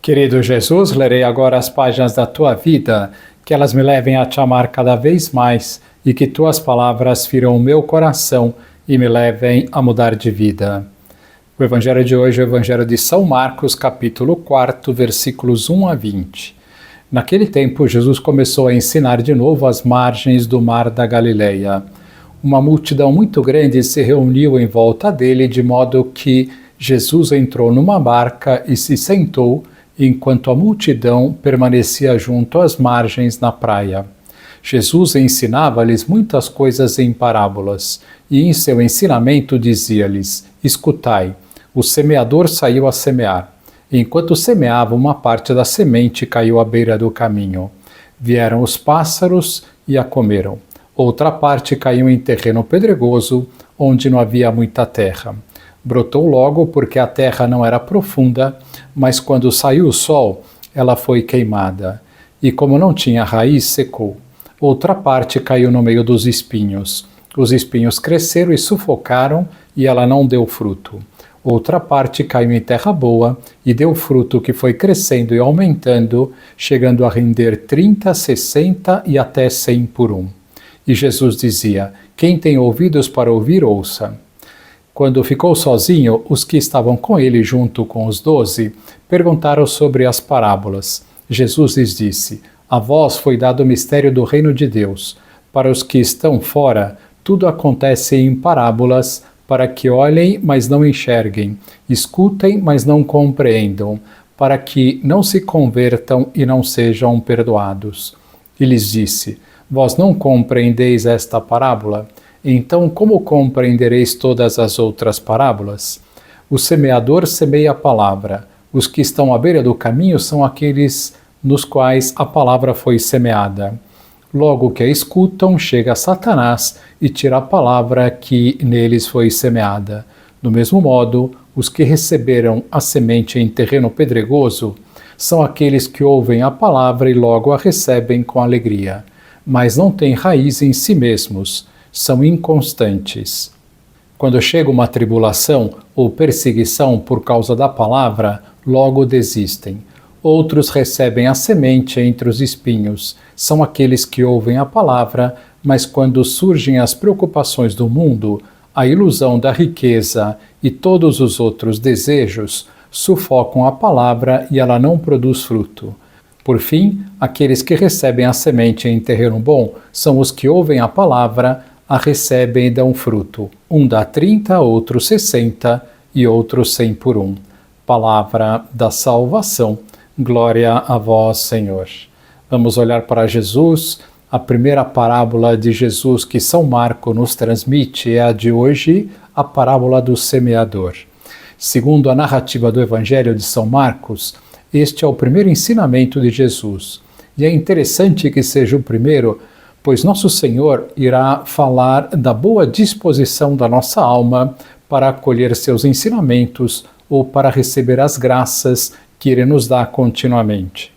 Querido Jesus, lerei agora as páginas da tua vida, que elas me levem a te amar cada vez mais e que tuas palavras firam o meu coração e me levem a mudar de vida. O evangelho de hoje é o evangelho de São Marcos, capítulo 4, versículos 1 a 20. Naquele tempo, Jesus começou a ensinar de novo às margens do mar da Galileia. Uma multidão muito grande se reuniu em volta dele, de modo que Jesus entrou numa barca e se sentou, enquanto a multidão permanecia junto às margens na praia. Jesus ensinava-lhes muitas coisas em parábolas, e em seu ensinamento dizia-lhes: Escutai, o semeador saiu a semear. Enquanto semeava, uma parte da semente caiu à beira do caminho. Vieram os pássaros e a comeram. Outra parte caiu em terreno pedregoso, onde não havia muita terra. Brotou logo porque a terra não era profunda, mas quando saiu o sol, ela foi queimada. E como não tinha raiz, secou. Outra parte caiu no meio dos espinhos. Os espinhos cresceram e sufocaram, e ela não deu fruto. Outra parte caiu em terra boa e deu fruto que foi crescendo e aumentando, chegando a render 30, 60 e até 100 por um. E Jesus dizia: Quem tem ouvidos para ouvir, ouça. Quando ficou sozinho, os que estavam com ele junto com os 12 perguntaram sobre as parábolas. Jesus lhes disse: A vós foi dado o mistério do reino de Deus. Para os que estão fora, tudo acontece em parábolas, para que olhem, mas não enxerguem, escutem, mas não compreendam, para que não se convertam e não sejam perdoados. E lhes disse: Vós não compreendeis esta parábola? Então, como compreendereis todas as outras parábolas? O semeador semeia a palavra. Os que estão à beira do caminho são aqueles nos quais a palavra foi semeada. Logo que a escutam, chega Satanás e tira a palavra que neles foi semeada. Do mesmo modo, os que receberam a semente em terreno pedregoso são aqueles que ouvem a palavra e logo a recebem com alegria, mas não têm raiz em si mesmos. São inconstantes. Quando chega uma tribulação ou perseguição por causa da palavra, logo desistem. Outros recebem a semente entre os espinhos. São aqueles que ouvem a palavra, mas quando surgem as preocupações do mundo, a ilusão da riqueza e todos os outros desejos sufocam a palavra e ela não produz fruto. Por fim, aqueles que recebem a semente em terreno bom são os que ouvem a palavra, a recebem e dão fruto. Um dá 30, outro 60 e outro 100 por um. Palavra da salvação. Glória a vós, Senhor. Vamos olhar para Jesus. A primeira parábola de Jesus que São Marcos nos transmite é a de hoje, a parábola do semeador. Segundo a narrativa do Evangelho de São Marcos, este é o primeiro ensinamento de Jesus. E é interessante que seja o primeiro, pois Nosso Senhor irá falar da boa disposição da nossa alma para acolher seus ensinamentos ou para receber as graças que Ele nos dá continuamente.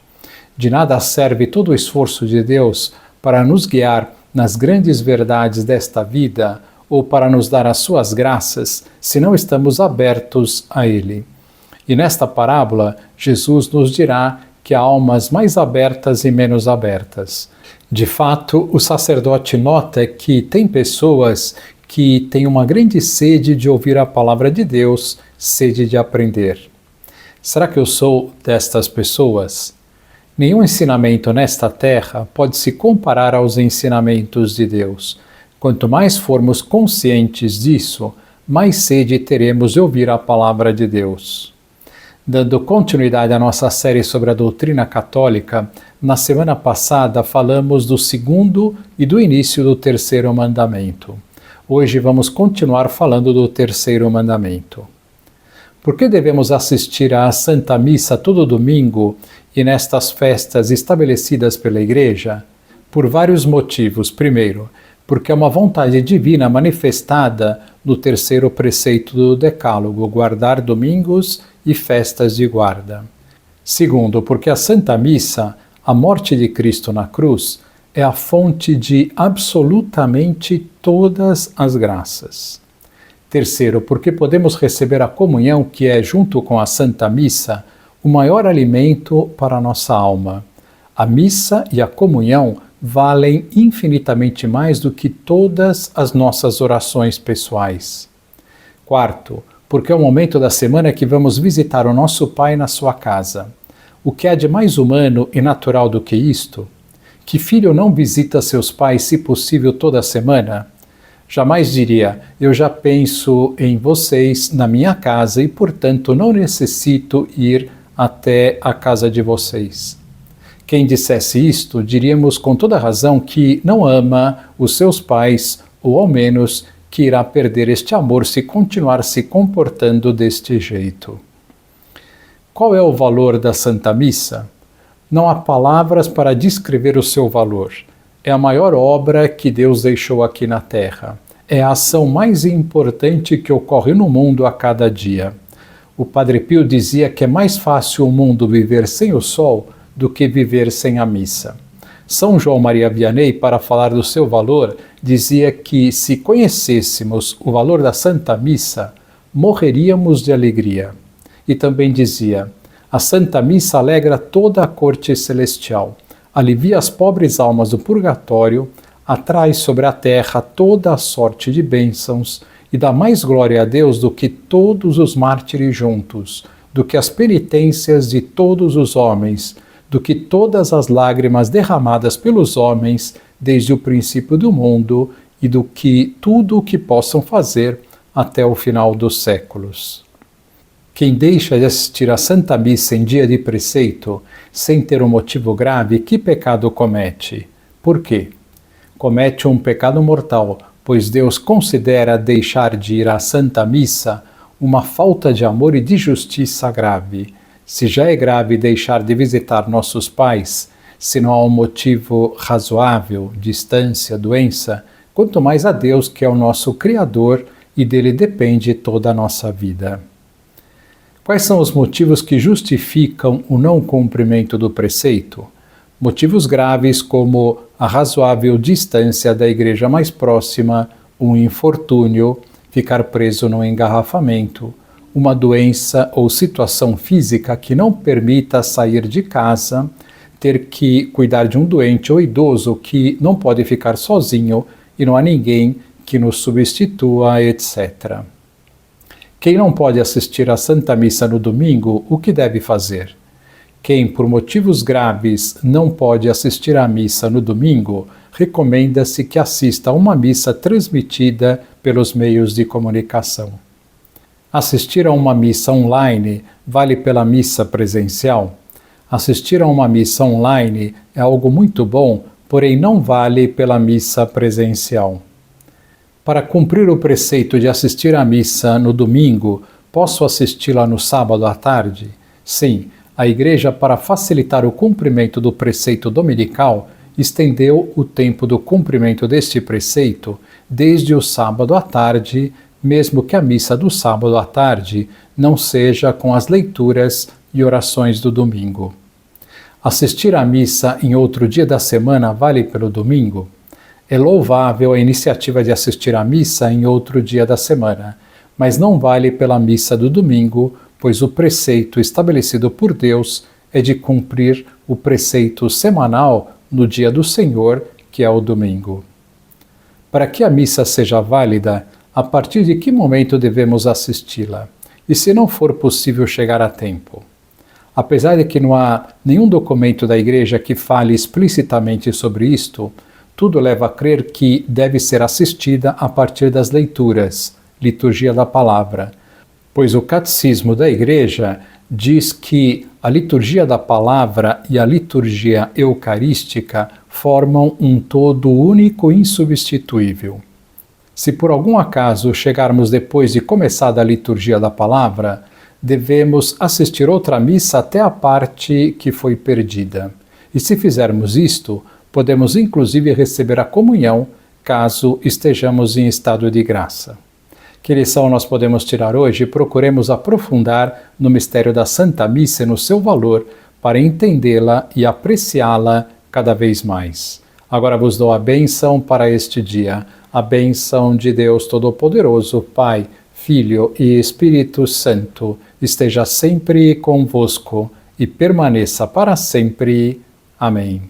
De nada serve todo o esforço de Deus para nos guiar nas grandes verdades desta vida ou para nos dar as suas graças, se não estamos abertos a Ele. E nesta parábola, Jesus nos dirá que há almas mais abertas e menos abertas. De fato, o sacerdote nota que tem pessoas que têm uma grande sede de ouvir a palavra de Deus, sede de aprender. Será que eu sou destas pessoas? Nenhum ensinamento nesta terra pode se comparar aos ensinamentos de Deus. Quanto mais formos conscientes disso, mais sede teremos de ouvir a palavra de Deus. Dando continuidade à nossa série sobre a doutrina católica, na semana passada falamos do segundo e do início do terceiro mandamento. Hoje vamos continuar falando do terceiro mandamento. Por que devemos assistir à Santa Missa todo domingo e nestas festas estabelecidas pela Igreja? Por vários motivos. Primeiro, porque é uma vontade divina manifestada no terceiro preceito do Decálogo, guardar domingos e festas de guarda. Segundo, porque a Santa Missa, a morte de Cristo na cruz, é a fonte de absolutamente todas as graças. Terceiro, porque podemos receber a comunhão que é, junto com a Santa Missa, o maior alimento para a nossa alma. A missa e a comunhão valem infinitamente mais do que todas as nossas orações pessoais. Quarto, porque é o momento da semana que vamos visitar o nosso Pai na sua casa. O que há de mais humano e natural do que isto? Que filho não visita seus pais, se possível, toda semana? Jamais diria, eu já penso em vocês na minha casa e, portanto, não necessito ir até a casa de vocês. Quem dissesse isto, diríamos com toda razão que não ama os seus pais, ou ao menos que irá perder este amor se continuar se comportando deste jeito. Qual é o valor da Santa Missa? Não há palavras para descrever o seu valor. É a maior obra que Deus deixou aqui na Terra. É a ação mais importante que ocorre no mundo a cada dia. O Padre Pio dizia que é mais fácil o mundo viver sem o sol do que viver sem a missa. São João Maria Vianney, para falar do seu valor, dizia que se conhecêssemos o valor da Santa Missa, morreríamos de alegria. E também dizia: a Santa Missa alegra toda a corte celestial, alivia as pobres almas do purgatório, atrai sobre a terra toda a sorte de bênçãos e dá mais glória a Deus do que todos os mártires juntos, do que as penitências de todos os homens, do que todas as lágrimas derramadas pelos homens desde o princípio do mundo e do que tudo o que possam fazer até o final dos séculos. Quem deixa de assistir à Santa Missa em dia de preceito, sem ter um motivo grave, que pecado comete? Por quê? Comete um pecado mortal, pois Deus considera deixar de ir à Santa Missa uma falta de amor e de justiça grave. Se já é grave deixar de visitar nossos pais, se não há um motivo razoável, distância, doença, quanto mais a Deus, que é o nosso Criador e dele depende toda a nossa vida. Quais são os motivos que justificam o não cumprimento do preceito? Motivos graves como a razoável distância da igreja mais próxima, um infortúnio, ficar preso no engarrafamento, uma doença ou situação física que não permita sair de casa, ter que cuidar de um doente ou idoso que não pode ficar sozinho e não há ninguém que nos substitua, etc. Quem não pode assistir à Santa Missa no domingo, o que deve fazer? Quem, por motivos graves, não pode assistir à missa no domingo, recomenda-se que assista a uma missa transmitida pelos meios de comunicação. Assistir a uma missa online vale pela missa presencial? Assistir a uma missa online é algo muito bom, porém não vale pela missa presencial. Para cumprir o preceito de assistir à missa no domingo, posso assisti-la no sábado à tarde? Sim, a Igreja, para facilitar o cumprimento do preceito dominical, estendeu o tempo do cumprimento deste preceito desde o sábado à tarde, mesmo que a missa do sábado à tarde não seja com as leituras e orações do domingo. Assistir à missa em outro dia da semana vale pelo domingo? É louvável a iniciativa de assistir à missa em outro dia da semana, mas não vale pela missa do domingo, pois o preceito estabelecido por Deus é de cumprir o preceito semanal no dia do Senhor, que é o domingo. Para que a missa seja válida, a partir de que momento devemos assisti-la? E se não for possível chegar a tempo? Apesar de que não há nenhum documento da Igreja que fale explicitamente sobre isto, tudo leva a crer que deve ser assistida a partir das leituras, liturgia da palavra, pois o Catecismo da Igreja diz que a liturgia da palavra e a liturgia eucarística formam um todo único e insubstituível. Se por algum acaso chegarmos depois de começada a liturgia da palavra, devemos assistir outra missa até a parte que foi perdida. E se fizermos isto, podemos inclusive receber a comunhão, caso estejamos em estado de graça. Que lição nós podemos tirar hoje? Procuremos aprofundar no mistério da Santa Missa e no seu valor para entendê-la e apreciá-la cada vez mais. Agora vos dou a bênção para este dia, a bênção de Deus Todo-Poderoso, Pai, Filho e Espírito Santo, esteja sempre convosco e permaneça para sempre. Amém.